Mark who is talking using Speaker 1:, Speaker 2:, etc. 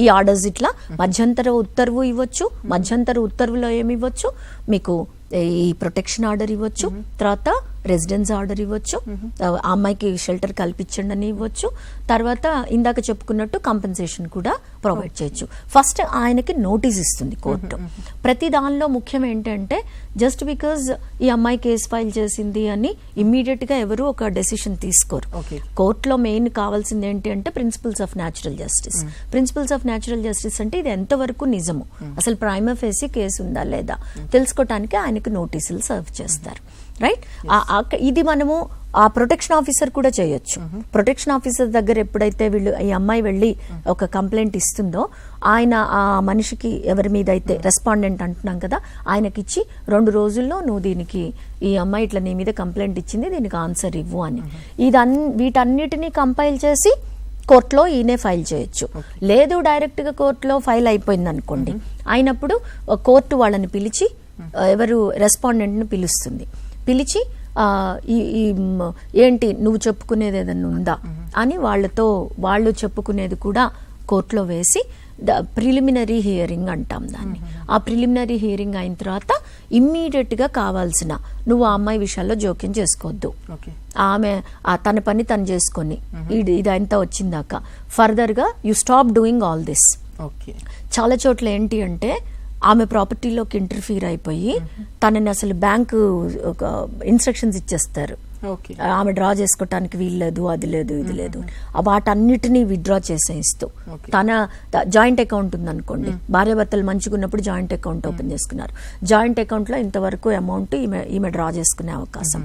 Speaker 1: ఈ ఆర్డర్స్ ఇట్లా మధ్యంతర ఉత్తర్వు ఇవ్వచ్చు. మధ్యంతర ఉత్తర్వులో ఏమి ఇవ్వచ్చు, మీకు ఈ ప్రొటెక్షన్ ఆర్డర్ ఇవ్వచ్చు, తర్వాత రెసిడెన్స్ ఆర్డర్ ఇవ్వచ్చు, ఆ అమ్మాయికి షెల్టర్ కల్పించండి అని ఇవ్వచ్చు, తర్వాత ఇందాక చెప్పుకున్నట్టు కంపెన్సేషన్ కూడా ప్రొవైడ్ చేయొచ్చు. ఫస్ట్ ఆయనకి నోటీస్ ఇస్తుంది కోర్టు. ప్రతి దానిలో ముఖ్యం ఏంటంటే జస్ట్ బికాజ్ ఈ అమ్మాయి కేసు ఫైల్ చేసింది అని ఇమ్మీడియట్ గా ఎవరు ఒక డెసిషన్ తీసుకోరు. కోర్టులో మెయిన్ కావాల్సింది ఏంటి అంటే principles of natural justice. Principles of natural justice అంటే ఇది ఎంతవరకు నిజము, అసలు ప్రైమా ఫేసి కేసు ఉందా లేదా తెలుసుకోవటానికి ఆయనకు నోటీసులు సర్వ్ చేస్తారు. రైట్, ఇది మనము ఆ ప్రొటెక్షన్ ఆఫీసర్ కూడా చేయొచ్చు. ప్రొటెక్షన్ ఆఫీసర్ దగ్గర ఎప్పుడైతే ఈ అమ్మాయి వెళ్ళి ఒక కంప్లైంట్ ఇస్తుందో ఆయన ఆ మనిషికి ఎవరి మీద అయితే రెస్పాండెంట్ అంటున్నాం కదా ఆయనకి ఇచ్చి 2 రోజుల్లో నువ్వు దీనికి ఈ అమ్మాయి ఇట్లా నీ మీద కంప్లైంట్ ఇచ్చింది దీనికి ఆన్సర్ ఇవ్వు అని వీటన్నిటినీ కంపైల్ చేసి కోర్టులో ఈయనే ఫైల్ చేయొచ్చు. లేదు డైరెక్ట్ గా కోర్టులో ఫైల్ అయిపోయింది అనుకోండి, అయినప్పుడు కోర్టు వాళ్ళని పిలిచి ఎవరు రెస్పాండెంట్ ను పిలిచి ఏంటి నువ్వు చెప్పుకునేది ఏదన్నా ఉందా అని వాళ్ళు చెప్పుకునేది కూడా కోర్టులో వేసి ప్రిలిమినరీ హియరింగ్ అంటాం దాన్ని. ఆ ప్రిలిమినరీ హియరింగ్ అయిన తర్వాత ఇమ్మీడియట్ గా కావాల్సిన నువ్వు ఆ అమ్మాయి విషయాల్లో జోక్యం చేసుకోవద్దు, ఆమె తన పని తను చేసుకొని ఇదంతా వచ్చిందాక ఫర్దర్ గా you stop doing all this. చాలా చోట్ల ఏంటి అంటే ఆమె ప్రాపర్టీలోకి ఇంటర్ఫీర్ అయిపోయి తనని అసలు బ్యాంకు ఇన్స్ట్రక్షన్స్ ఇచ్చేస్తారు, ఆమె డ్రా చేసుకోవటానికి వీల్లేదు, అది లేదు ఇది లేదు, వాటన్నిటినీ విత్డ్రా చేసేస్తూ తన జాయింట్ అకౌంట్ ఉందనుకోండి, భార్యాభర్తలు మంచిగా ఉన్నప్పుడు జాయింట్ అకౌంట్ ఓపెన్ చేసుకున్నారు, జాయింట్ అకౌంట్ లో ఇంతవరకు అమౌంట్ ఈమె డ్రా చేసుకునే అవకాశం,